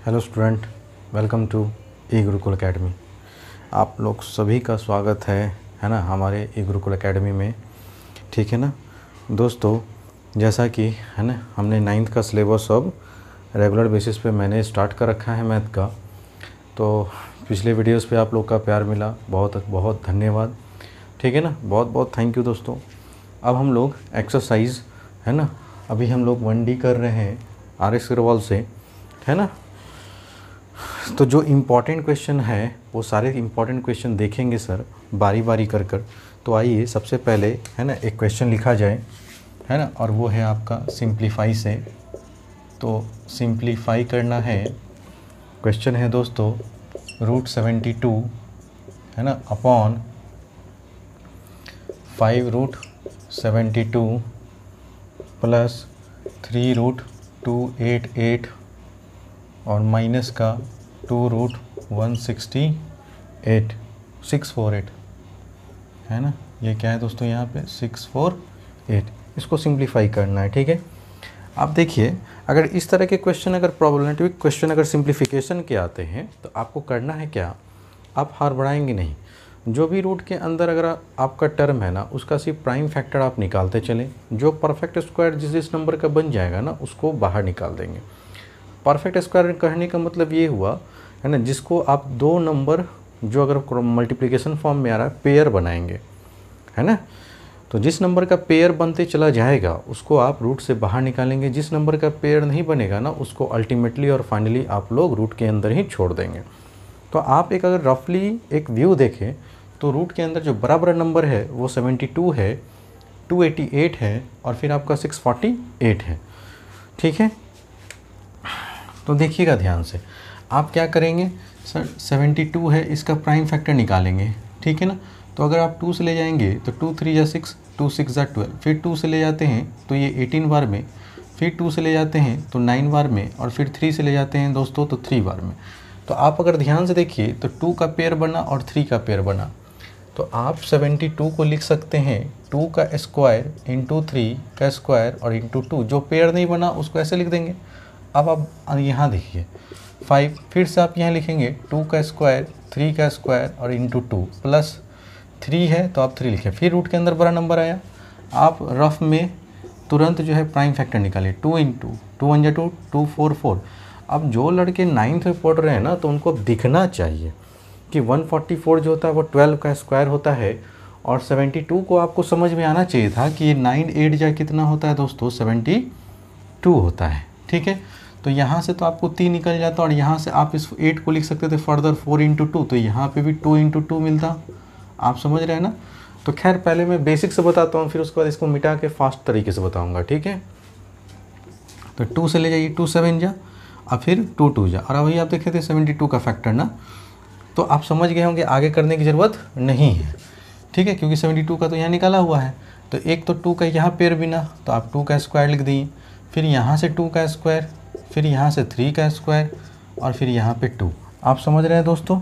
Hello student, welcome to E Gurukul academy. आप लोग सभी का स्वागत है ना हमारे ई गुरुकुल एकेडमी में। ठीक है ना दोस्तों, जैसा कि है ना हमने 9th का सिलेबस अब रेगुलर बेसिस पे मैंने स्टार्ट कर रखा है मैथ का। तो पिछले वीडियोस पे आप लोग का प्यार मिला, बहुत बहुत धन्यवाद। ठीक है ना, बहुत बहुत थैंक यू दोस्तों। अब हम लोग एक्सरसाइज है ना, अभी हम लोग 1D कर रहे हैं RS अग्रवाल से, है ना। तो जो इम्पॉर्टेंट क्वेश्चन है वो सारे इम्पॉर्टेंट क्वेश्चन देखेंगे सर बारी बारी कर कर। तो आइए सबसे पहले है ना एक क्वेश्चन लिखा जाए, है ना, और वो है आपका सिंप्लीफाई से। तो सिंप्लीफाई करना है, क्वेश्चन है दोस्तों √72 है ना अपॉन 5√72 प्लस 3√288 और माइनस का 2√168 है ना। ये क्या है दोस्तों, यहाँ पे 648, इसको सिंप्लीफाई करना है। ठीक है, आप देखिए अगर इस तरह के क्वेश्चन, अगर प्रॉब्लमेटिक क्वेश्चन अगर सिंप्लीफिकेशन के आते हैं तो आपको करना है क्या, आप हार बढ़ाएंगे नहीं। जो भी रूट के अंदर अगर आपका टर्म है ना उसका सिर्फ प्राइम फैक्टर आप निकालते चलें। जो परफेक्ट स्क्वायर जिस नंबर का बन जाएगा ना उसको बाहर निकाल देंगे। परफेक्ट स्क्वायर कहने का मतलब ये हुआ है ना, जिसको आप दो नंबर जो अगर मल्टीप्लिकेशन फॉर्म में आ रहा है पेयर बनाएंगे, है ना। तो जिस नंबर का पेयर बनते चला जाएगा उसको आप रूट से बाहर निकालेंगे। जिस नंबर का पेयर नहीं बनेगा ना उसको अल्टीमेटली और फाइनली आप लोग रूट के अंदर ही छोड़ देंगे। तो आप एक अगर रफली एक व्यू देखें तो रूट के अंदर जो बड़ा बड़ा नंबर है वो 72 है, 288 है और फिर आपका 648 है। ठीक है, तो देखिएगा ध्यान से, आप क्या करेंगे सर, 72 है इसका प्राइम फैक्टर निकालेंगे। ठीक है ना, तो अगर आप 2 से ले जाएंगे तो 2 3 या 6, 2 6 या 12, फिर 2 से ले जाते हैं तो ये 18 बार में, फिर 2 से ले जाते हैं तो 9 बार में, और फिर 3 से ले जाते हैं दोस्तों तो 3 बार में। तो आप अगर ध्यान से देखिए तो 2 का पेयर बना और 3 का पेयर बना। तो आप 72 को लिख सकते हैं 2 का स्क्वायर इंटू 3 का स्क्वायर और इंटू 2। जो पेयर नहीं बना उसको ऐसे लिख देंगे। अब आप यहाँ देखिए 5, फिर से आप यहाँ लिखेंगे 2 का स्क्वायर 3 का स्क्वायर और इंटू 2 प्लस 3 है तो आप 3 लिखें। फिर रूट के अंदर बड़ा नंबर आया, आप रफ में तुरंत जो है प्राइम फैक्टर निकालिए। 2 इंटू 2 1 2 2 4 4। अब जो लड़के 9th में पढ़ रहे हैं ना तो उनको अब दिखना चाहिए कि 144 जो होता है वो 12 का स्क्वायर होता है, और 72 को आपको समझ में आना चाहिए था कि ये 9 8 जा कितना होता है दोस्तों, 72 होता है। ठीक है, तो यहाँ से तो आपको 3 निकल जाता और यहाँ से आप इस 8 को लिख सकते थे फर्दर 4 इंटू 2, तो यहाँ पे भी 2 इंटू 2 मिलता। आप समझ रहे हैं ना। तो खैर पहले मैं बेसिक से बताता हूँ, फिर उसके बाद इसको मिटा के फास्ट तरीके से बताऊँगा। ठीक है, तो 2 से ले जाइए, 2 7 जा और फिर 2 2 जा, और वही आप देखे थे 72 का फैक्टर ना। तो आप समझ गए होंगे, आगे करने की ज़रूरत नहीं है। ठीक है, क्योंकि 72 का तो यहाँ निकाला हुआ है। तो एक तो 2 का यहाँ पेयर बिना तो आप 2 का स्क्वायर लिख दिए, फिर यहाँ से 2 का स्क्वायर, फिर यहाँ से 3 का स्क्वायर और फिर यहाँ पे 2। आप समझ रहे हैं दोस्तों।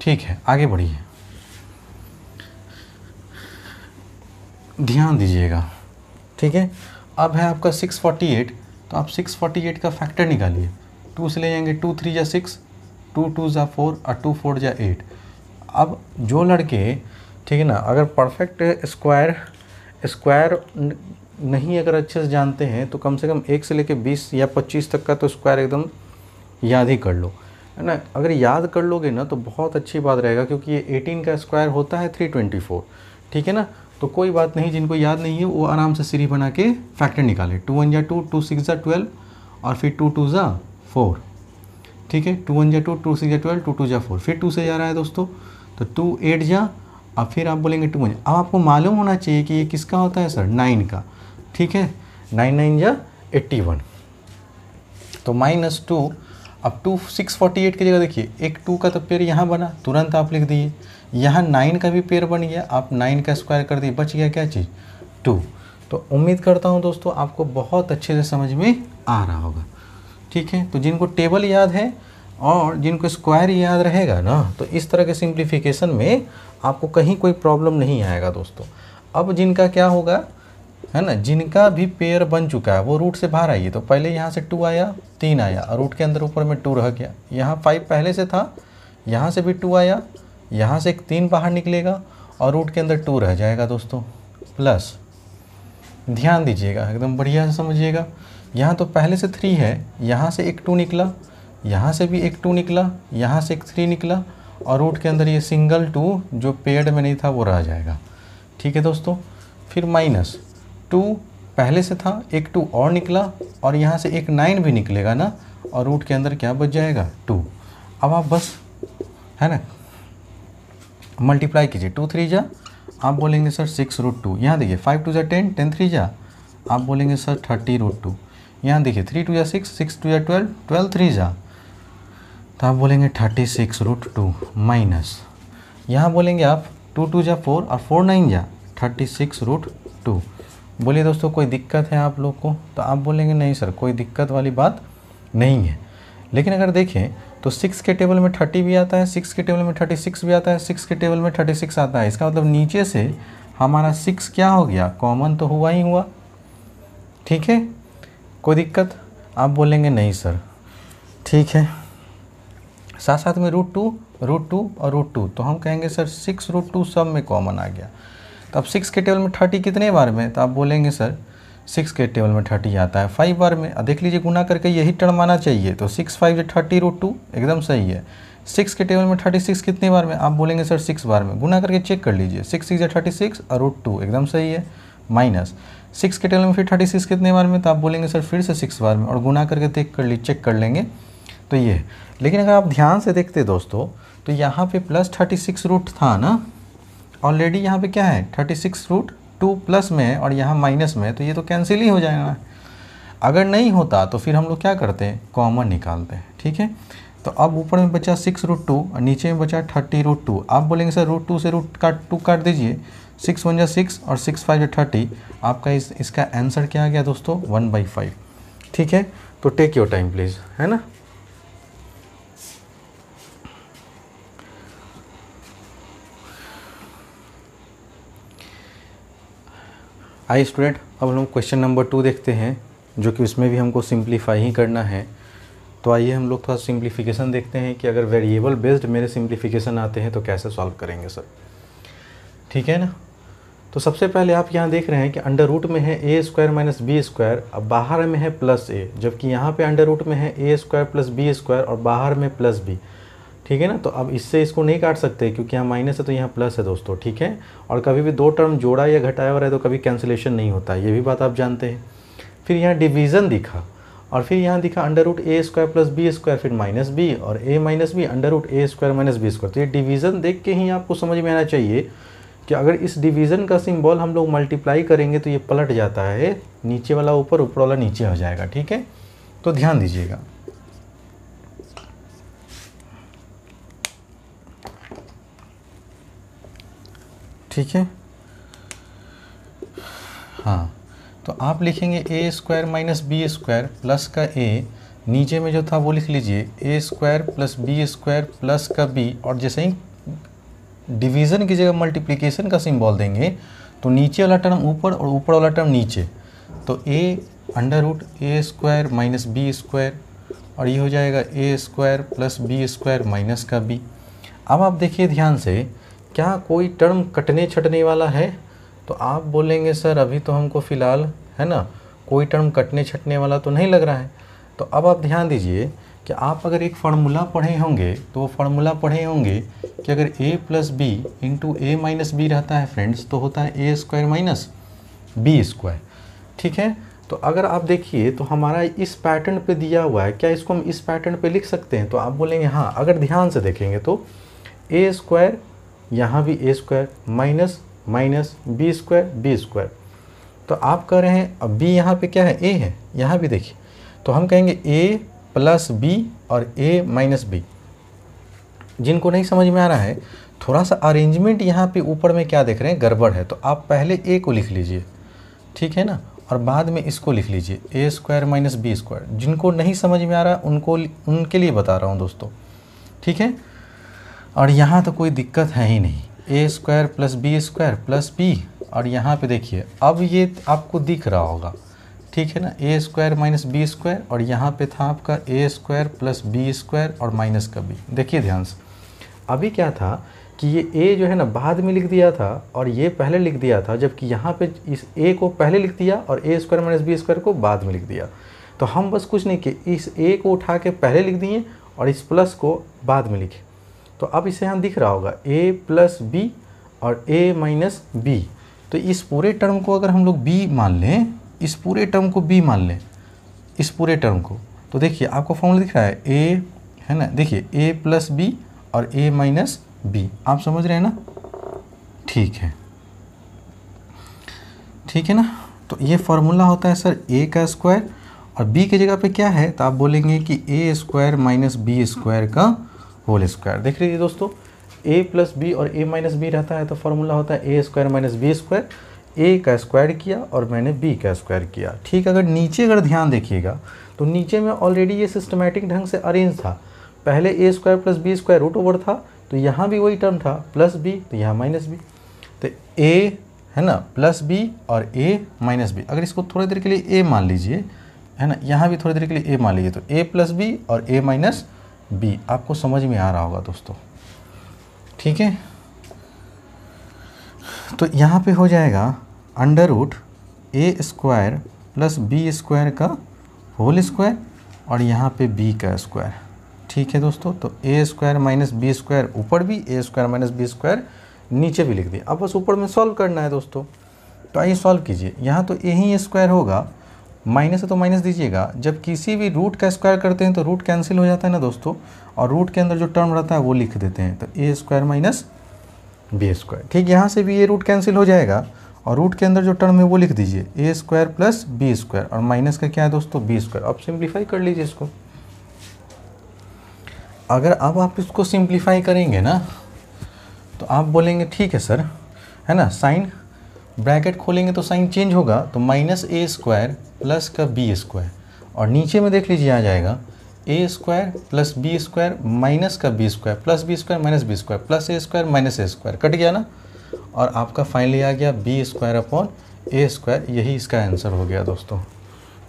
ठीक है, आगे बढ़िए, ध्यान दीजिएगा। ठीक है, अब है आपका 648, तो आप 648 का फैक्टर निकालिए। 2 से ले जाएंगे 2 3 या 6, 2 2 जा 4 और 2 4 जा 8। अब जो लड़के, ठीक है ना, अगर परफेक्ट स्क्वायर नहीं अगर अच्छे से जानते हैं तो कम से कम 1 से लेकर 20 या 25 तक का तो स्क्वायर एकदम याद ही कर लो, है ना। अगर याद कर लोगे ना तो बहुत अच्छी बात रहेगा, क्योंकि ये 18 का स्क्वायर होता है 324। ठीक है ना, तो कोई बात नहीं, जिनको याद नहीं है वो आराम से सीरीज बना के फैक्टर निकाले। 2 1 जा 2, 2 6 जा 12 और फिर 2 2 जा 4। ठीक है, 2 1 जा 2, 2 6 जा 12, 2 2 जा 4, फिर 2 से जा रहा है दोस्तों तो 2 8 जा, और फिर आप बोलेंगे 2 1 जा। अब आपको मालूम होना चाहिए कि ये किसका होता है सर, 9 का। ठीक है, 9 9 जा 81, तो -2। अब 2 648 की जगह देखिए एक 2 का तो पेयर यहाँ बना, तुरंत आप लिख दिए। यहाँ 9 का भी पेयर बन गया, आप 9 का स्क्वायर कर दिए, बच गया क्या चीज़, 2। तो उम्मीद करता हूँ दोस्तों आपको बहुत अच्छे से समझ में आ रहा होगा। ठीक है, तो जिनको टेबल याद है और जिनको स्क्वायर याद रहेगा ना तो इस तरह के सिंप्लीफिकेशन में आपको कहीं कोई प्रॉब्लम नहीं आएगा दोस्तों। अब जिनका क्या होगा, है ना, जिनका भी पेयर बन चुका है वो रूट से बाहर आइए। तो पहले यहाँ से 2 आया, 3 आया और रूट के अंदर ऊपर में 2 रह गया। यहाँ 5 पहले से था, यहाँ से भी 2 आया, यहाँ से एक 3 बाहर निकलेगा और रूट के अंदर 2 रह जाएगा दोस्तों। प्लस ध्यान दीजिएगा, एकदम बढ़िया से समझिएगा। यहाँ तो पहले से 3 है, यहाँ से एक 2 निकला, यहाँ से भी एक 2 निकला, यहाँ से एक 3 निकला और रूट के अंदर ये सिंगल 2 जो पेयर्ड में नहीं था वो रह जाएगा। ठीक है दोस्तों। फिर माइनस 2 पहले से था, एक 2 और निकला और यहाँ से एक 9 भी निकलेगा ना और रूट के अंदर क्या बच जाएगा 2। अब आप बस है ना मल्टीप्लाई कीजिए, 2 3 जा, आप बोलेंगे सर 6√2। यहाँ देखिए 5 2 जा 10, 10 3 जा, आप बोलेंगे सर 30√2। यहाँ देखिए 3 2 जा 6, 6 2 जा 12, 12 3 जा, तो आप बोलेंगे 36√2 माइनस, यहाँ बोलेंगे आप 2 2 जा 4 और 4 9 जा 36√2। बोलिए दोस्तों कोई दिक्कत है आप लोग को? तो आप बोलेंगे नहीं सर कोई दिक्कत वाली बात नहीं है। लेकिन अगर देखें तो 6 के टेबल में 30 भी आता है, 6 के टेबल में 36 भी आता है, 6 के टेबल में 36 आता है। इसका मतलब नीचे से हमारा 6 क्या हो गया, कॉमन तो हुआ ही हुआ। ठीक है, कोई दिक्कत? आप बोलेंगे नहीं सर। ठीक है, साथ साथ में √2 और √2, तो हम कहेंगे सर 6√2 सब में कॉमन आ गया। तो अब 6 के टेबल में 30 कितने बार में? तो आप बोलेंगे सर 6 के टेबल में 30 आता है 5 बार में। देख लीजिए गुना करके यही टर्म आना चाहिए। तो 6 5 30√2 एकदम सही है। 6 के टेबल में 36 कितने बार में? आप बोलेंगे सर 6 बार में। गुना करके चेक कर लीजिए, 6 6 36 और √2 एकदम सही है। माइनस 6 के टेबल में फिर 36 कितने बार में? तो आप बोलेंगे सर फिर से 6 बार में और गुना करके चेक कर लेंगे तो ये है। लेकिन अगर आप ध्यान से देखते दोस्तों तो यहाँ पे प्लस 36 रूट था ना, ऑलरेडी यहाँ पे क्या है 36√2 प्लस में है और यहाँ माइनस में है, तो ये तो कैंसिल ही हो जाएगा। अगर नहीं होता तो फिर हम लोग क्या करते हैं, कॉमन निकालते हैं। ठीक है, तो अब ऊपर में बचा 6√2 और नीचे में बचा 30√2। आप बोलेंगे सर √2 से √2 काट दीजिए, 6 1 जा 6 और 6 5 जा 30। आपका इसका आंसर क्या आ गया दोस्तों, 1/5। ठीक है, तो टेक योर टाइम प्लीज़, है ना। आइए स्टूडेंट, अब हम लोग क्वेश्चन नंबर 2 देखते हैं, जो कि उसमें भी हमको सिंप्लीफाई ही करना है। तो आइए हम लोग थोड़ा सिंप्लीफिकेशन देखते हैं कि अगर वेरिएबल बेस्ड मेरे सिंप्लीफिकेशन आते हैं तो कैसे सॉल्व करेंगे सर। ठीक है ना। तो सबसे पहले आप यहाँ देख रहे हैं कि अंडर रूट में है a² - b², अब बाहर में है +a, जबकि यहाँ पे अंडर रूट में है a² + b² और बाहर में +b। ठीक है ना। तो अब इससे इसको नहीं काट सकते क्योंकि यहाँ माइनस है तो यहाँ प्लस है दोस्तों। ठीक है, और कभी भी 2 टर्म जोड़ा या घटाया हो रहा है तो कभी कैंसिलेशन नहीं होता है, ये भी बात आप जानते हैं। फिर यहाँ डिवीज़न दिखा और फिर यहाँ दिखा अंडर रूट a² + b², फिर -b और a - b under root a² - b²। तो ये डिवीज़न देख के ही आपको समझ में आना चाहिए कि अगर इस डिवीज़न का सिंबल हम लोग मल्टीप्लाई करेंगे तो ये पलट जाता है, नीचे वाला ऊपर, ऊपर वाला नीचे हो जाएगा। ठीक है, तो ध्यान दीजिएगा। ठीक है, हाँ, तो आप लिखेंगे a² - b² प्लस का a, नीचे में जो था वो लिख लीजिए a² + b² प्लस का b, और जैसे ही डिवीज़न की जगह मल्टीप्लिकेशन का सिंबल देंगे तो नीचे वाला टर्म ऊपर और ऊपर वाला टर्म नीचे, तो a under root a² - b² और ये हो जाएगा a² + b² माइनस का b। अब आप देखिए ध्यान से, क्या कोई टर्म कटने छटने वाला है? तो आप बोलेंगे सर अभी तो हमको फ़िलहाल है ना कोई टर्म कटने छटने वाला तो नहीं लग रहा है। तो अब आप ध्यान दीजिए कि आप अगर एक फार्मूला पढ़े होंगे तो वो फार्मूला पढ़े होंगे कि अगर a + b × a - b रहता है फ्रेंड्स तो होता है a² - b²। ठीक है, तो अगर आप देखिए तो हमारा इस पैटर्न पे दिया हुआ है, क्या इसको हम इस पैटर्न पे लिख सकते हैं? तो आप बोलेंगे हाँ। अगर ध्यान से देखेंगे तो a², यहाँ भी a² माइनस b²। तो आप कह रहे हैं अब b यहाँ पे क्या है, a है, यहाँ भी देखिए, तो हम कहेंगे a + b और a - b। जिनको नहीं समझ में आ रहा है, थोड़ा सा अरेंजमेंट यहाँ पे ऊपर में क्या देख रहे हैं, गड़बड़ है, तो आप पहले a को लिख लीजिए। ठीक है ना, और बाद में इसको लिख लीजिए a² - b²। जिनको नहीं समझ में आ रहा उनके लिए बता रहा हूँ दोस्तों। ठीक है, और यहाँ तो कोई दिक्कत है ही नहीं, a² + b² प्लस b और यहाँ पे देखिए अब ये आपको दिख रहा होगा, ठीक है ना, ए स्क्वायर माइनस बी स्क्वायर, और यहाँ पे था आपका ए स्क्वायर प्लस बी स्क्वायर और माइनस का बी। देखिए ध्यान से, अभी क्या था कि ये ए जो है ना बाद में लिख दिया था और ये पहले लिख दिया था, जबकि यहाँ पे इस ए को पहले लिख दिया और ए स्क्वायर माइनस बी स्क्वायर को बाद में लिख दिया। तो हम बस कुछ नहीं किए, इस ए को उठा के पहले लिख दिए और इस प्लस को बाद में लिखे। तो अब इसे यहाँ दिख रहा होगा ए प्लस बी और ए माइनस बी। तो इस पूरे टर्म को अगर हम लोग बी मान लें, इस पूरे टर्म को बी मान लें, इस पूरे टर्म को, तो देखिए आपको फॉर्मूला दिख रहा है ए, है ना, देखिए ए प्लस बी और ए माइनस बी। आप समझ रहे हैं ना? ठीक है, ठीक है ना। तो ये फार्मूला होता है सर ए का स्क्वायर, और बी की जगह पे क्या है तो आप बोलेंगे कि ए स्क्वायर माइनस बी स्क्वायर का होल स्क्वायर। देख लीजिए दोस्तों, ए प्लस बी और ए माइनस बी रहता है तो फार्मूला होता है A square minus B square. ए का स्क्वायर किया और मैंने बी का स्क्वायर किया, ठीक। अगर नीचे अगर ध्यान देखिएगा तो नीचे में ऑलरेडी ये सिस्टमैटिक ढंग से अरेंज था। पहले A square plus B square root over था, तो यहाँ भी वही टर्म था, प्लस बी तो यहाँ माइनस बी। तो ए है ना प्लस बी और ए माइनस बी। अगर इसको थोड़ी देर के लिए ए मान लीजिए, है ना, यहाँ भी थोड़ी देर के लिए ए मान लीजिए, तो ए प्लस बी और ए माइनस बी। आपको समझ में आ रहा होगा दोस्तों, ठीक है। तो यहाँ पे हो जाएगा अंडर रूट ए स्क्वायर प्लस बी स्क्वायर का होल स्क्वायर और यहाँ पे बी का स्क्वायर, ठीक है दोस्तों। तो A square minus B square ऊपर भी, ए स्क्वायर माइनस बी स्क्वायर नीचे भी लिख दिए। अब बस ऊपर में सॉल्व करना है दोस्तों। तो आइए सॉल्व कीजिए। यहाँ तो ए ही स्क्वायर होगा, माइनस है तो माइनस दीजिएगा। जब किसी भी रूट का स्क्वायर करते हैं तो रूट कैंसिल हो जाता है ना दोस्तों, और रूट के अंदर जो टर्म रहता है वो लिख देते हैं। तो A square minus B square, ठीक। यहाँ से भी ये रूट कैंसिल हो जाएगा और रूट के अंदर जो टर्म है वो लिख दीजिए, ए स्क्वायर प्लस बी स्क्वायर, और माइनस का क्या है दोस्तों, बी स्क्वायर। अब सिंप्लीफाई कर लीजिए इसको। अगर अब आप इसको सिंप्लीफाई करेंगे ना तो आप बोलेंगे ठीक है सर, है ना, साइन ब्रैकेट खोलेंगे तो साइन चेंज होगा, तो माइनस ए स्क्वायर प्लस का बी स्क्वायर, और नीचे में देख लीजिए आ जाएगा A square plus B square minus का B square plus B square minus B square plus A square minus A square, cut गया ना। और आपका फाइनली आ गया B square upon A square. यही इसका आंसर हो गया दोस्तों,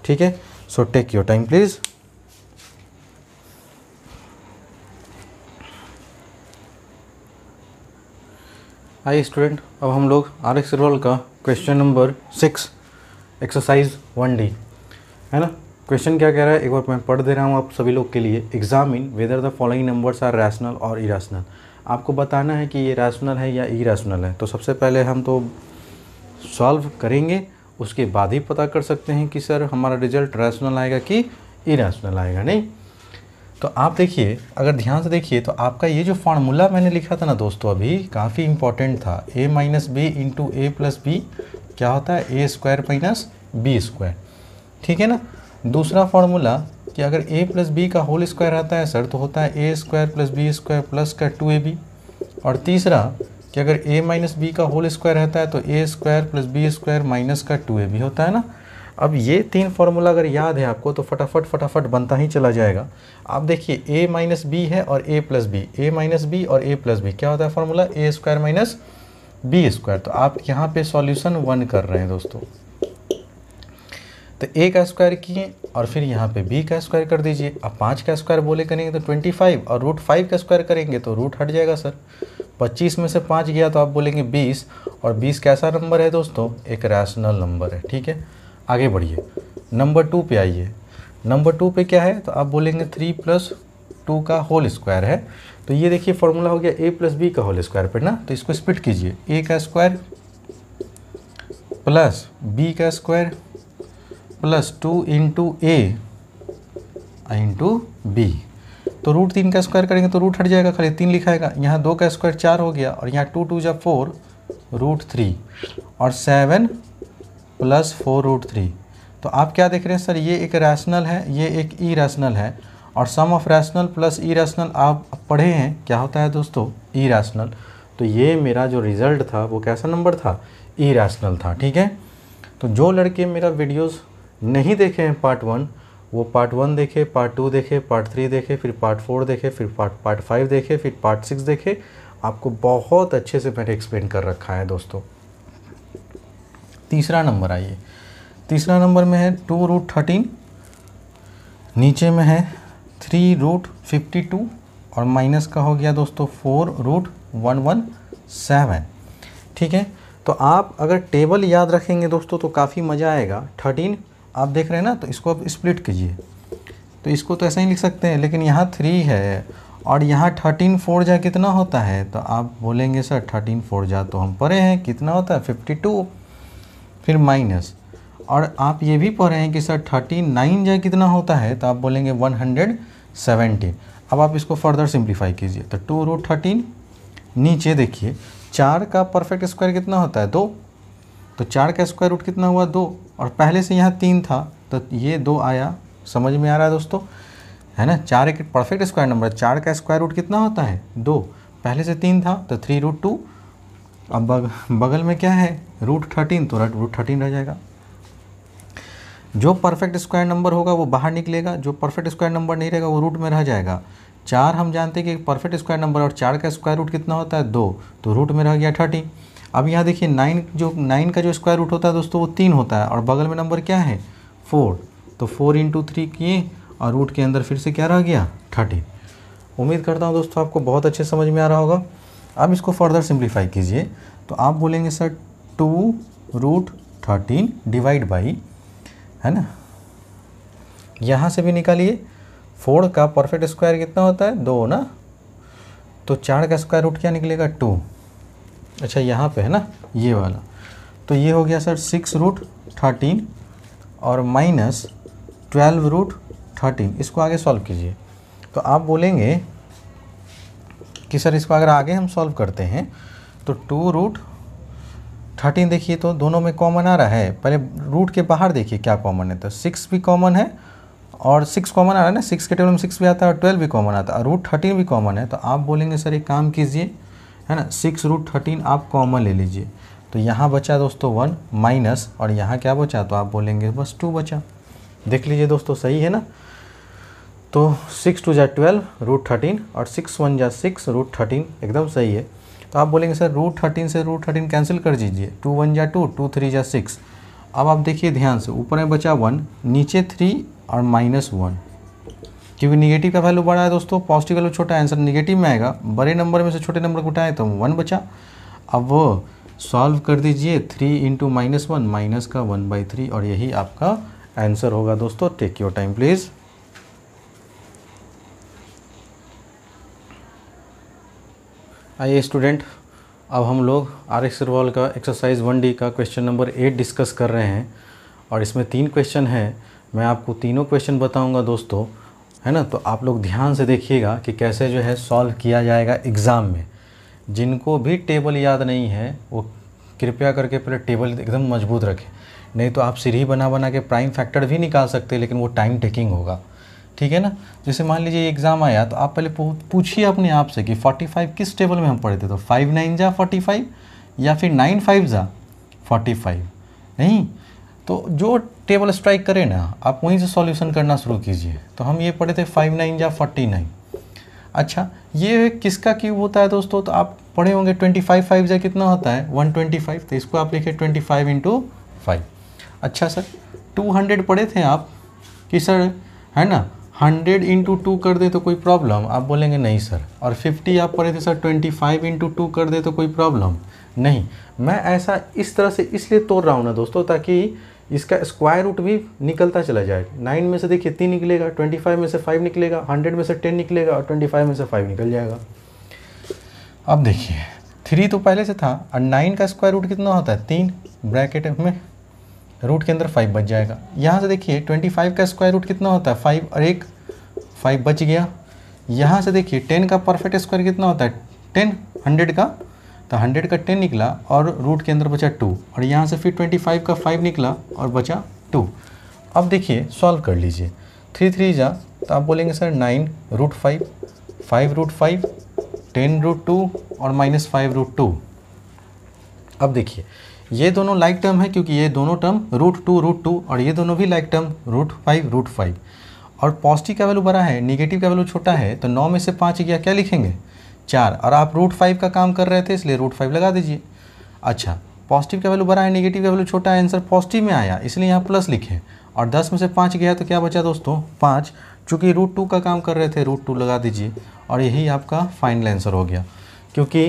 ठीक है। So take your time please. आइए स्टूडेंट, अब हम लोग आर एक्स रोल का क्वेश्चन नंबर 6 एक्सरसाइज 1D, है ना। क्वेश्चन क्या कह रहा है एक बार मैं पढ़ दे रहा हूँ आप सभी लोग के लिए। Examine whether the following numbers are rational और इरेशनल। आपको बताना है कि ये रैशनल है या इरेशनल है। तो सबसे पहले हम तो सॉल्व करेंगे, उसके बाद ही पता कर सकते हैं कि सर हमारा रिजल्ट रैशनल आएगा कि इरेशनल आएगा। नहीं तो आप देखिए, अगर ध्यान से देखिए तो आपका ये जो फार्मूला मैंने लिखा था ना दोस्तों अभी, काफ़ी इंपॉर्टेंट था। A minus B into A plus B क्या होता है, A square minus B square, ठीक है ना। दूसरा फार्मूला कि अगर a प्लस बी का होल स्क्वायर रहता है सर तो होता है A square plus B square plus का 2ab। और तीसरा कि अगर a माइनस बी का होल स्क्वायर रहता है तो A square plus B square minus का 2ab होता है ना। अब ये तीन फार्मूला अगर याद है आपको तो फटाफट बनता ही चला जाएगा। आप देखिए a माइनस बी है और a plus B, A minus B और a प्लस बी क्या होता है formula, A square minus B square. तो आप यहाँ पे सॉल्यूशन 1 कर रहे हैं दोस्तों। तो a का स्क्वायर किए और फिर यहाँ पे b का स्क्वायर कर दीजिए। अब 5 का स्क्वायर बोले करेंगे तो 25, और रूट 5 का स्क्वायर करेंगे तो रूट हट जाएगा सर। 25 में से 5 गया तो आप बोलेंगे 20, और 20 कैसा नंबर है दोस्तों, एक रैशनल नंबर है, ठीक है। आगे बढ़िए, नंबर 2 पे आइए। नंबर 2 पे क्या है तो आप बोलेंगे 3 + 2 का होल स्क्वायर है। तो ये देखिए फॉर्मूला हो गया a प्लस बी का होल स्क्वायर पर ना। तो इसको स्प्लिट कीजिए, a का स्क्वायर प्लस b का स्क्वायर प्लस 2 इंटू ए इंटू बी। तो रूट 3 का स्क्वायर करेंगे तो रूट हट जाएगा, खाली 3 लिखाएगा। यहाँ 2 का स्क्वायर 4 हो गया, और यहाँ 2 2 जा 4 रूट 3 और 7 प्लस 4 रूट 3। तो आप क्या देख रहे हैं सर, ये एक रैशनल है, ये एक इरेशनल है, और सम ऑफ रैशनल प्लस इरेशनल आप पढ़े हैं क्या होता है दोस्तों, इरेशनल। तो ये मेरा जो रिज़ल्ट था वो कैसा नंबर था, इरेशनल था, ठीक है। तो जो लड़के मेरा वीडियोस नहीं देखे हैं पार्ट 1, वो पार्ट 1 देखे, पार्ट 2 देखे, पार्ट 3 देखे, फिर पार्ट 4 देखे, फिर पार्ट 5 देखे, फिर पार्ट 6 देखे। आपको बहुत अच्छे से मैंने एक्सप्लेन कर रखा है दोस्तों। तीसरा नंबर आइए, तीसरा नंबर में है 2√13, नीचे में है 3√52 और माइनस का हो गया दोस्तों 4√117। ठीक है, तो आप अगर टेबल याद रखेंगे दोस्तों तो काफ़ी मज़ा आएगा। 13 आप देख रहे हैं ना, तो इसको आप स्प्लिट कीजिए, तो इसको तो ऐसा ही लिख सकते हैं, लेकिन यहाँ 3 है और यहाँ 13 4 जा कितना होता है, तो आप बोलेंगे सर 13 4 जा तो हम पढ़े हैं कितना होता है 52, फिर माइनस, और आप ये भी पढ़ रहे हैं कि सर 39 जा कितना होता है, तो आप बोलेंगे 117। अब आप इसको फर्दर सिंप्लीफाई कीजिए, तो 2√13, नीचे देखिए 4 का परफेक्ट स्क्वायर कितना होता है 2, तो 4 का स्क्वायर रूट कितना हुआ 2, और पहले से यहाँ 3 था तो ये 2 आया। समझ में आ रहा है दोस्तों, है ना। 4 एक परफेक्ट स्क्वायर नंबर, 4 का स्क्वायर रूट कितना होता है 2, पहले से 3 था तो 3√2, अब बगल में क्या है √13, तो √13 रह जाएगा। जो परफेक्ट स्क्वायर नंबर होगा वो बाहर निकलेगा, जो परफेक्ट स्क्वायर नंबर नहीं रहेगा वो रूट में रह जाएगा। 4 हम जानते हैं कि परफेक्ट स्क्वायर नंबर, और 4 का स्क्वायर रूट कितना होता है 2, तो रूट में रह गया 30। अब यहाँ देखिए 9 का जो स्क्वायर रूट होता है दोस्तों वो 3 होता है, और बगल में नंबर क्या है 4, तो 4 × 3 किए और रूट के अंदर फिर से क्या रह गया 30। उम्मीद करता हूँ दोस्तों आपको बहुत अच्छे समझ में आ रहा होगा। अब इसको फर्दर सिंप्लीफाई कीजिए, तो आप बोलेंगे सर 2√13 डिवाइड बाई, है ना, यहाँ से भी निकालिए 4 का परफेक्ट स्क्वायर कितना होता है 2 ना, तो 4 का स्क्वायर रूट क्या निकलेगा 2। अच्छा यहाँ पे है ना ये वाला, तो ये हो गया सर 6√13 और माइनस 12√13। इसको आगे सॉल्व कीजिए, तो आप बोलेंगे कि सर इसको अगर आगे हम सॉल्व करते हैं तो 2√13 देखिए तो दोनों में कॉमन आ रहा है, पहले रूट के बाहर देखिए क्या कॉमन है, तो 6 भी कॉमन है और 6 कॉमन आ रहा है ना, 6 के टेबल में 6 भी आता है और 12 भी कॉमन आता है और √13 भी कॉमन है। तो आप बोलेंगे सर एक काम कीजिए, है ना, 6√13 आप कॉमन ले लीजिए, तो यहाँ बचा दोस्तों 1 माइनस, और यहाँ क्या बचा, तो आप बोलेंगे बस 2 बचा। देख लीजिए दोस्तों सही है ना, तो 6 2 जा 12 √13 और 6 1 जा 6 √13 एकदम सही है। तो आप बोलेंगे सर √13 से √13 कैंसिल कर दीजिए, 2 1 जा 2, 2 3 जा 6। अब आप देखिए ध्यान से, ऊपर में बचा 1, नीचे 3 और -1, क्योंकि निगेटिव का वैल्यू बड़ा है दोस्तों, पॉजिटिव वैल्यू छोटा है, आंसर निगेटिव में आएगा। बड़े नंबर में से छोटे नंबर को उठाए तो 1 बचा। अब वो सॉल्व कर दीजिए, 3 × -1 माइनस का 1/3, और यही आपका आंसर होगा दोस्तों। Take your time please. आइए स्टूडेंट, अब हम लोग RX Survival का एक्सरसाइज 1D का क्वेश्चन नंबर 8 डिस्कस कर रहे हैं, और इसमें 3 क्वेश्चन हैं। मैं आपको तीनों क्वेश्चन बताऊंगा दोस्तों, है ना, तो आप लोग ध्यान से देखिएगा कि कैसे जो है सॉल्व किया जाएगा एग्ज़ाम में। जिनको भी टेबल याद नहीं है वो कृपया करके पहले टेबल एकदम मजबूत रखें, नहीं तो आप सीढ़ी बना बना के प्राइम फैक्टर भी निकाल सकते हैं, लेकिन वो टाइम टेकिंग होगा, ठीक है ना। जैसे मान लीजिए एग्ज़ाम आया तो आप पहले पूछिए अपने आप से कि 45 किस टेबल में हम पढ़े थे, तो 5 9 जा 45 या फिर 9 5 जा 45, नहीं तो जो टेबल स्ट्राइक करे ना आप वहीं से सॉल्यूशन करना शुरू कीजिए। तो हम ये पढ़े थे 5 9 जा 49। अच्छा ये किसका क्यूब होता है दोस्तों, तो आप पढ़े होंगे 25 5 जा कितना होता है 125, तो इसको आप लिखे 25 × 5। अच्छा सर 200 पढ़े थे आप कि सर, है ना, 100 × 2 कर दे तो कोई प्रॉब्लम, आप बोलेंगे नहीं सर। और 50 आप पढ़े थे सर 25 × 2 कर दे तो कोई प्रॉब्लम नहीं। मैं ऐसा इस तरह से इसलिए तोड़ रहा हूँ ना दोस्तों, ताकि इसका स्क्वायर रूट भी निकलता चला जाए। 9 में से देखिए 3 निकलेगा, 25 में से 5 निकलेगा, 100 में से 10 निकलेगा और 25 में से 5 निकल जाएगा। अब देखिए 3 तो पहले से था, और 9 का स्क्वायर रूट कितना होता है 3, ब्रैकेट में रूट के अंदर 5 बच जाएगा। यहाँ से देखिए 25 का स्क्वायर रूट कितना होता है 5, और एक 5 बच गया। यहाँ से देखिए 10 का परफेक्ट स्क्वायर कितना होता है 10, 100 का, तो 100 का 10 निकला और रूट के अंदर बचा 2, और यहाँ से फिर 25 का 5 निकला और बचा 2। अब देखिए सॉल्व कर लीजिए, 3 3 जा, तो आप बोलेंगे सर 9 √5, 5 √5, 10 √2 और -5 √2। अब देखिए ये दोनों लाइक टर्म है, क्योंकि ये दोनों टर्म √2 और ये दोनों भी लाइक टर्म √5 और पॉजिटिव का वैल्यू बड़ा है, निगेटिव का वैल्यू छोटा है, तो 9 में से 5 गया, क्या लिखेंगे 4, और आप √5 का काम कर रहे थे इसलिए √5 लगा दीजिए। अच्छा पॉजिटिव का वैल्यू बड़ा है, नेगेटिव का वैल्यू छोटा है, आंसर पॉजिटिव में आया इसलिए यहाँ प्लस लिखे, और 10 में से 5 गया तो क्या बचा दोस्तों 5। चूँकि √2 का काम कर रहे थे √2 लगा दीजिए और यही आपका फाइनल आंसर हो गया। क्योंकि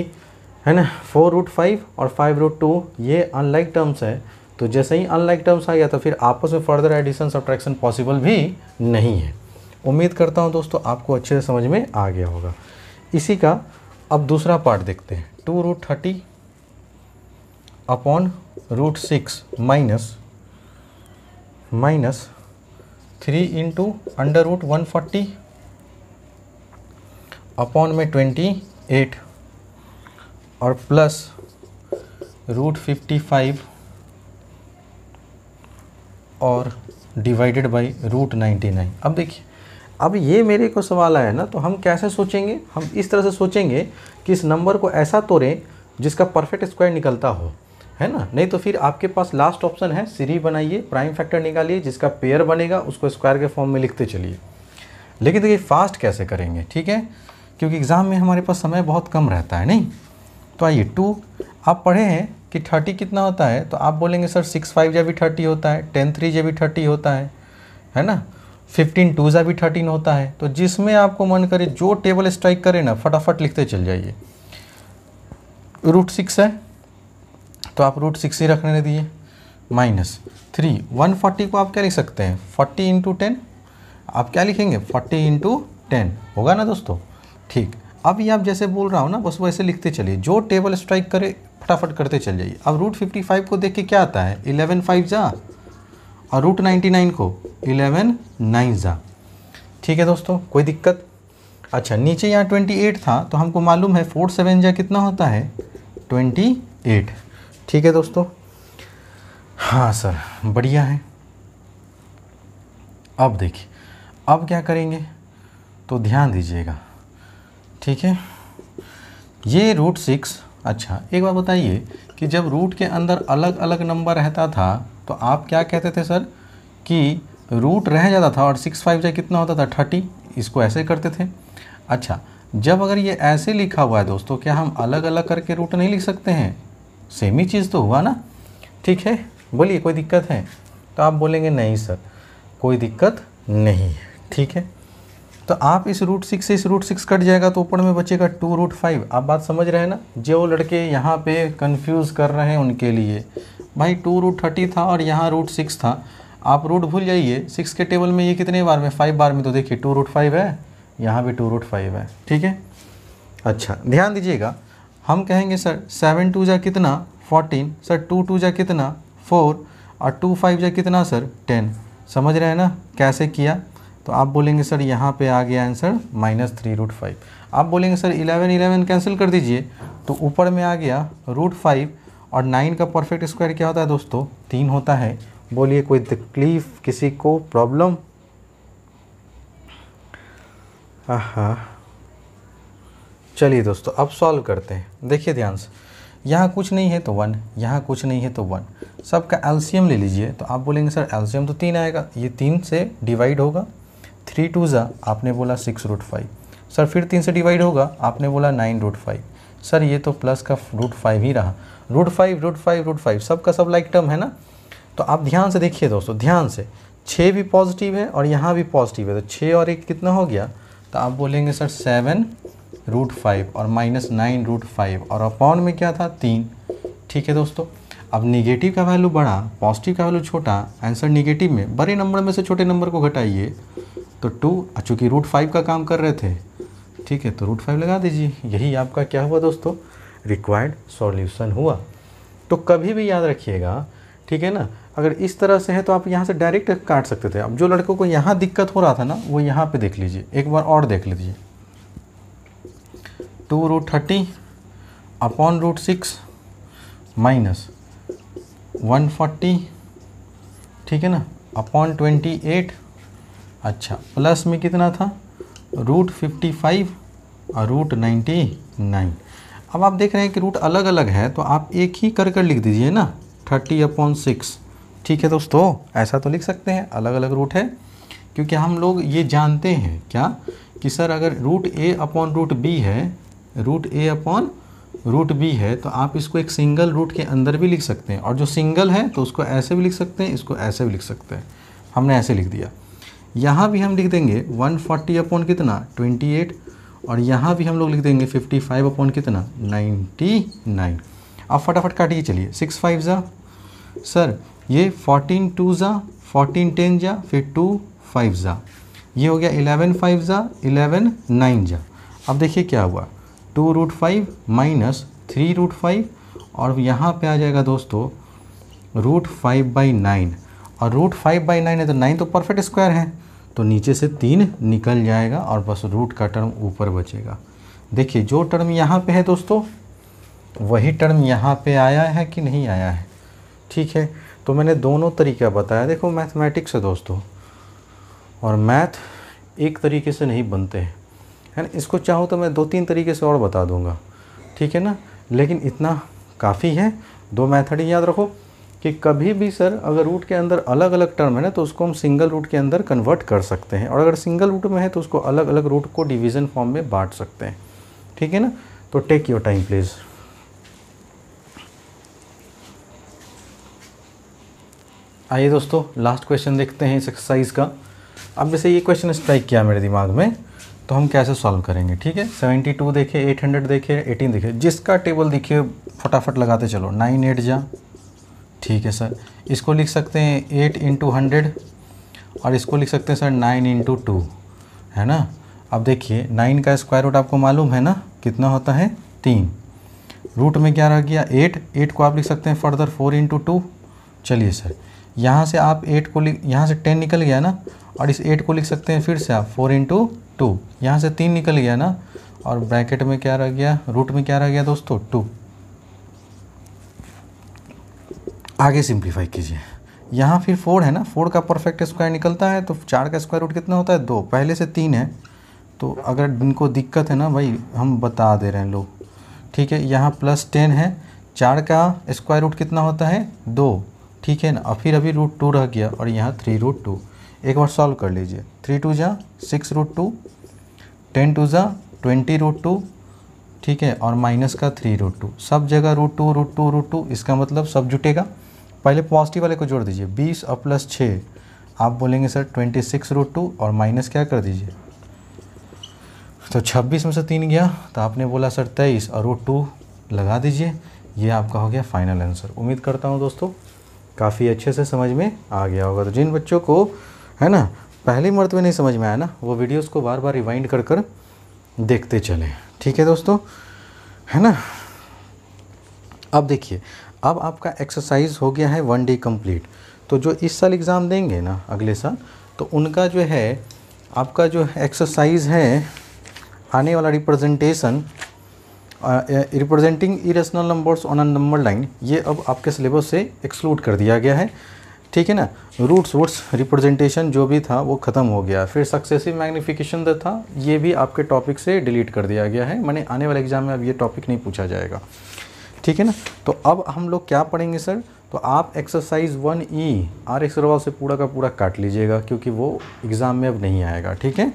है ना 4√5 और 5√2 ये अनलाइक टर्म्स है, तो जैसे ही अनलाइक टर्म्स आ गया तो फिर आपस में फर्दर एडिशन सब्ट्रैक्शन पॉसिबल भी नहीं है। उम्मीद करता हूँ दोस्तों आपको अच्छे से समझ में आ गया होगा। इसी का अब दूसरा पार्ट देखते हैं। 2√30 अपॉन √6 माइनस 3 इंटू √140 अपॉन में 28 और प्लस √55 और डिवाइडेड बाई √99। अब देखिए, अब ये मेरे को सवाल आया ना, तो हम कैसे सोचेंगे, हम इस तरह से सोचेंगे कि इस नंबर को ऐसा तोड़ें जिसका परफेक्ट स्क्वायर निकलता हो, है ना। नहीं तो फिर आपके पास लास्ट ऑप्शन है सीरीज बनाइए, प्राइम फैक्टर निकालिए, जिसका पेयर बनेगा उसको स्क्वायर के फॉर्म में लिखते चलिए। लेकिन देखिए फास्ट कैसे करेंगे, ठीक है, क्योंकि एग्ज़ाम में हमारे पास समय बहुत कम रहता है नहीं। तो आइए 2 आप पढ़े हैं कि 30 कितना होता है, तो आप बोलेंगे सर 6 5 जा भी 30 होता है, 10 3 जा भी 30 होता है ना, 15 2 जा भी 13 होता है। तो जिसमें आपको मन करे जो टेबल स्ट्राइक करे ना फटाफट लिखते चल जाइए। √6 है तो आप √6 ही रखने दिए, माइनस 3 140 को आप क्या लिख सकते हैं 40 इंटू 10, आप क्या लिखेंगे 40 इंटू 10 होगा ना दोस्तों। ठीक, अब ये आप जैसे बोल रहा हूँ ना बस वैसे लिखते चलिए, जो टेबल स्ट्राइक करे फटाफट करते चल जाइए। अब √55 को देख के क्या आता है 11 5 जा, और √99 को 11 9 जा। ठीक है दोस्तों, कोई दिक्कत। अच्छा नीचे यहाँ 28 था तो हमको मालूम है 4 7 जा कितना होता है 28। ठीक है दोस्तों, हाँ सर बढ़िया है। अब देखिए अब क्या करेंगे, तो ध्यान दीजिएगा, ठीक है। ये √6, अच्छा एक बात बताइए कि जब रूट के अंदर अलग अलग नंबर रहता था तो आप क्या कहते थे सर कि रूट रह जाता था और 6 5 जा कितना होता था 30, इसको ऐसे करते थे। अच्छा जब अगर ये ऐसे लिखा हुआ है दोस्तों, क्या हम अलग अलग करके रूट नहीं लिख सकते हैं, सेम ही चीज़ तो हुआ ना। ठीक है, बोलिए कोई दिक्कत है, तो आप बोलेंगे नहीं सर कोई दिक्कत नहीं है। ठीक है, तो आप इस √6 से इस √6 कट जाएगा तो ऊपर में बचेगा 2√5। आप बात समझ रहे हैं ना, जो लड़के यहाँ पे कंफ्यूज कर रहे हैं उनके लिए, भाई 2√30 था और यहाँ √6 था, आप रूट भूल जाइए। 6 के टेबल में ये कितने बार में 5 बार में, तो देखिए 2√5 है, यहाँ भी 2√5 है। ठीक है, अच्छा ध्यान दीजिएगा, हम कहेंगे सर 7 2 जा कितना 14, सर 2 2 जा कितना 4, और 2 5 जा कितना सर 10। समझ रहे हैं ना कैसे किया, तो आप बोलेंगे सर यहाँ पे आ गया आंसर -3√5। आप बोलेंगे सर 11 11 कैंसिल कर दीजिए, तो ऊपर में आ गया √5, और 9 का परफेक्ट स्क्वायर क्या होता है दोस्तों 3 होता है। बोलिए कोई तकलीफ किसी को, प्रॉब्लम? हाँ चलिए दोस्तों अब सॉल्व करते हैं। देखिए ध्यान से, यहाँ कुछ नहीं है तो 1, यहाँ कुछ नहीं है तो 1, सबका एलसीएम ले लीजिए। तो आप बोलेंगे सर एलसीएम तो 3 आएगा, ये 3 से डिवाइड होगा, 3 2 जा आपने बोला 6√5, सर फिर 3 से डिवाइड होगा, आपने बोला 9√5, सर ये तो प्लस का √5 ही रहा, √5 सबका सब लाइक टर्म है ना। तो आप ध्यान से देखिए दोस्तों, ध्यान से, 6 भी पॉजिटिव है और यहाँ भी पॉजिटिव है, तो 6 और 1 कितना हो गया, तो आप बोलेंगे सर 7√5 और -9√5, और अपॉन में क्या था 3। ठीक है दोस्तों, अब निगेटिव का वैल्यू बड़ा, पॉजिटिव का वैल्यू छोटा, आंसर निगेटिव में, बड़े नंबर में से छोटे नंबर को घटाइए तो 2, चूँकि √5 का काम कर रहे थे, ठीक है, तो √5 लगा दीजिए। यही आपका क्या हुआ दोस्तों, रिक्वायर्ड सॉल्यूशन हुआ। तो कभी भी याद रखिएगा, ठीक है ना, अगर इस तरह से है तो आप यहाँ से डायरेक्ट काट सकते थे। अब जो लड़कों को यहाँ दिक्कत हो रहा था ना, वो यहाँ पे देख लीजिए, एक बार और देख लीजिए, 2√30 अपॉन √6 माइनस 140, ठीक है ना, अपॉन 28, अच्छा प्लस में कितना था √55 और √99। अब आप देख रहे हैं कि रूट अलग अलग है, तो आप एक ही कर लिख दीजिए ना, 30/6। ठीक है दोस्तों, ऐसा तो लिख सकते हैं, अलग अलग रूट है, क्योंकि हम लोग ये जानते हैं क्या कि सर अगर √a/√b है, √a/√b रूट बी है तो आप इसको एक सिंगल रूट के अंदर भी लिख सकते हैं, और जो सिंगल है तो उसको ऐसे भी लिख सकते हैं, इसको ऐसे भी लिख सकते हैं। हमने ऐसे लिख दिया। यहाँ भी हम लिख देंगे 140 अपॉन कितना 28, और यहाँ भी हम लोग लिख देंगे 55 अपॉन कितना 99। अब फटाफट काटिए चलिए। 6 5 जा सर, ये 14 2 जा 14 10 जा, फिर 2 5 जा, ये हो गया 11 5 जा 11 9 जा। अब देखिए क्या हुआ, 2√5 माइनस 3√5, और यहाँ पे आ जाएगा दोस्तों √5/9, और √5/9 है तो 9 तो परफेक्ट स्क्वायर है, तो नीचे से 3 निकल जाएगा और बस रूट का टर्म ऊपर बचेगा। देखिए जो टर्म यहाँ पे है दोस्तों वही टर्म यहाँ पे आया है कि नहीं आया है, ठीक है। तो मैंने दोनों तरीका बताया। देखो मैथमेटिक्स है दोस्तों, और मैथ एक तरीके से नहीं बनते हैं, है ना। इसको चाहो तो मैं 2-3 तरीके से और बता दूंगा, ठीक है ना, लेकिन इतना काफ़ी है। 2 मेथड ही याद रखो कि कभी भी सर अगर रूट के अंदर अलग अलग टर्म है ना तो उसको हम सिंगल रूट के अंदर कन्वर्ट कर सकते हैं, और अगर सिंगल रूट में है तो उसको अलग अलग रूट को डिवीज़न फॉर्म में बांट सकते हैं, ठीक है ना। तो टेक योर टाइम प्लीज़। आइए दोस्तों लास्ट क्वेश्चन देखते हैं इस एक्सरसाइज का। अब जैसे ये क्वेश्चन स्ट्राइक किया मेरे दिमाग में तो हम कैसे सॉल्व करेंगे, ठीक है। 72 देखे, 800 देखे, 18 देखे, जिसका टेबल दिखे फटाफट लगाते चलो। 9 8 जा, ठीक है सर। इसको लिख सकते हैं 8 × 100, और इसको लिख सकते हैं सर 9 × 2, है ना। अब देखिए 9 का स्क्वायर रूट आपको मालूम है ना कितना होता है 3, रूट में क्या रह गया 8 को आप लिख सकते हैं फर्दर 4 × 2। चलिए सर यहाँ से आप 8 को यहाँ से 10 निकल गया ना, और इस 8 को लिख सकते हैं फिर से आप 4 × 2, यहाँ से 3 निकल गया ना, और ब्रैकेट में क्या रह गया, रूट में क्या रह गया दोस्तों 2। आगे सिंप्लीफाई कीजिए। यहाँ फिर 4 है ना, 4 का परफेक्ट स्क्वायर निकलता है, तो 4 का स्क्वायर रूट कितना होता है 2, पहले से 3 है। तो अगर इनको दिक्कत है ना भाई हम बता दे रहे हैं लोग, ठीक है। यहाँ +10 है, 4 का स्क्वायर रूट कितना होता है 2, ठीक है ना। और फिर अभी √2 रह गया, और यहाँ 3√2। एक बार सॉल्व कर लीजिए। 3 2 जा 6√2, 10 2 जा 20√2, ठीक है, और माइनस का 3√2, सब जगह √2 इसका मतलब सब जुटेगा। पहले पॉजिटिव वाले को जोड़ दीजिए, 20 और +6 आप बोलेंगे सर 26√2, और माइनस क्या कर दीजिए, तो 26 में से 3 गया तो आपने बोला सर 23, और √2 लगा दीजिए। ये आपका हो गया फाइनल आंसर। उम्मीद करता हूँ दोस्तों काफ़ी अच्छे से समझ में आ गया होगा। तो जिन बच्चों को है ना पहली मर्तबा नहीं समझ में आया ना, वो वीडियोस को बार बार रिवाइंड कर कर देखते चलें, ठीक है दोस्तों, है ना। अब देखिए अब आपका एक्सरसाइज हो गया है 1 डे कंप्लीट। तो जो इस साल एग्ज़ाम देंगे ना अगले साल, तो उनका जो है आपका जो एक्सरसाइज है आने वाला representation representing irrational numbers on a number line, ये अब आपके सिलेबस से एक्सक्लूड कर दिया गया है, ठीक है ना। रूट्स रिप्रेजेंटेशन जो भी था वो ख़त्म हो गया। फिर सक्सेसिव मैग्नीफिकेशन था, ये भी आपके टॉपिक से डिलीट कर दिया गया है, माने आने वाले एग्जाम में अब ये टॉपिक नहीं पूछा जाएगा, ठीक है ना। तो अब हम लोग क्या पढ़ेंगे सर, तो आप एक्सरसाइज 1E RX अग्रवाल से पूरा का पूरा काट लीजिएगा, क्योंकि वो एग्ज़ाम में अब नहीं आएगा, ठीक है।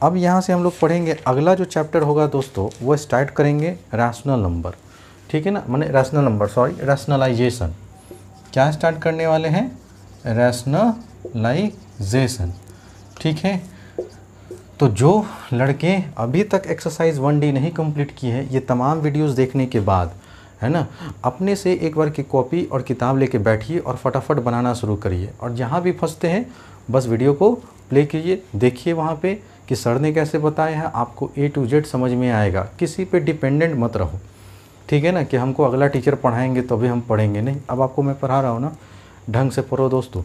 अब यहाँ से हम लोग पढ़ेंगे अगला जो चैप्टर होगा दोस्तों, वो स्टार्ट करेंगे रैशनल नंबर, ठीक है ना, माने रैशनलाइजेशन। क्या स्टार्ट करने वाले हैं, रैशनलाइजेशन, ठीक है। तो जो लड़के अभी तक एक्सरसाइज 1D नहीं कंप्लीट किए हैं, ये तमाम वीडियोस देखने के बाद है ना अपने से एक बार की कॉपी और किताब लेके बैठिए और फटाफट बनाना शुरू करिए। और जहाँ भी फंसते हैं बस वीडियो को प्ले कीजिए, देखिए वहाँ पे कि सर ने कैसे बताया है, आपको A to Z समझ में आएगा। किसी पे डिपेंडेंट मत रहो, ठीक है ना, कि हमको अगला टीचर पढ़ाएंगे तभी हम पढ़ेंगे, नहीं। अब आपको मैं पढ़ा रहा हूँ ना, ढंग से पढ़ो दोस्तों,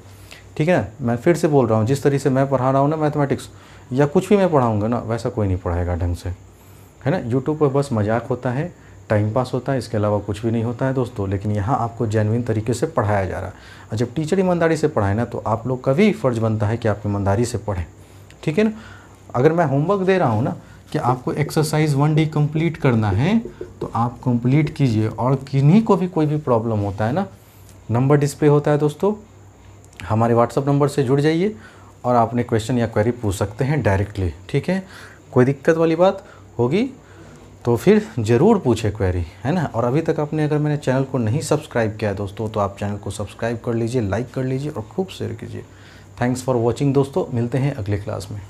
ठीक है ना। मैं फिर से बोल रहा हूँ, जिस तरीके से मैं पढ़ा रहा हूँ ना मैथमेटिक्स या कुछ भी मैं पढ़ाऊँगा ना, वैसा कोई नहीं पढ़ाएगा ढंग से, है ना। यूट्यूब पर बस मजाक होता है, टाइम पास होता है, इसके अलावा कुछ भी नहीं होता है दोस्तों। लेकिन यहाँ आपको जेन्युइन तरीके से पढ़ाया जा रहा है, और जब टीचर ईमानदारी से पढ़ाए ना, तो आप लोग का भी फ़र्ज़ बनता है कि आप ईमानदारी से पढ़ें, ठीक है ना। अगर मैं होमवर्क दे रहा हूँ ना कि आपको एक्सरसाइज 1D कंप्लीट करना है, तो आप कंप्लीट कीजिए। और किन्हीं को भी कोई भी प्रॉब्लम होता है ना, नंबर डिस्प्ले होता है दोस्तों, हमारे व्हाट्सअप नंबर से जुड़ जाइए और आपने क्वेश्चन या क्वेरी पूछ सकते हैं डायरेक्टली, ठीक है। कोई दिक्कत वाली बात होगी तो फिर ज़रूर पूछे क्वेरी, है ना। और अभी तक आपने अगर मेरे चैनल को नहीं सब्सक्राइब किया है दोस्तों, तो आप चैनल को सब्सक्राइब कर लीजिए, लाइक कर लीजिए और खूब शेयर कीजिए। थैंक्स फॉर वॉचिंग दोस्तों, मिलते हैं अगले क्लास में।